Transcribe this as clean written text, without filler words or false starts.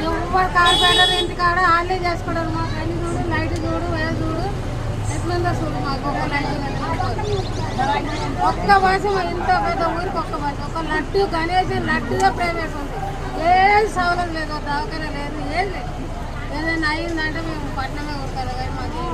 ఎవరు కార్పొరేటర్ ఇంటికాడ వాళ్ళే చేసుకోవడం. మాకు అన్ని చూడు, లైట్ చూడు, వేయ చూడు, ఎట్లుందో చూడు. మాకు ఒక లైట్ ఒక్క భాష ఇంత పెద్ద ఊరికి ఒక్క భాష. ఒక లడ్డు కనీసం లడ్డుగా ప్రైవేట్ ఉంది. ఏం సౌలభ్యం లేదు, దవాఖాన లేదు, ఏం లేదు. ఏదైనా అయిందంటే మేము పట్టణమే ఉంటారు కానీ మాకు